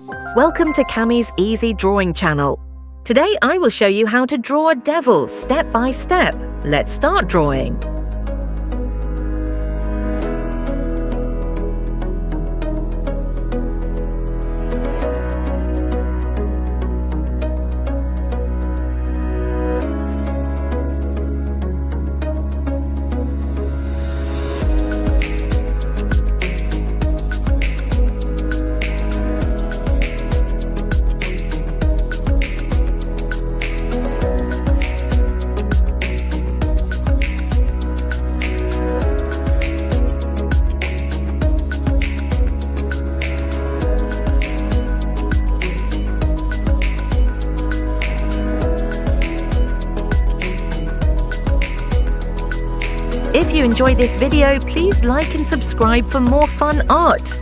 Welcome to Cammie's Easy Drawing channel. Today I will show you how to draw a devil step by step. Let's start drawing. If you enjoyed this video, please like and subscribe for more fun art.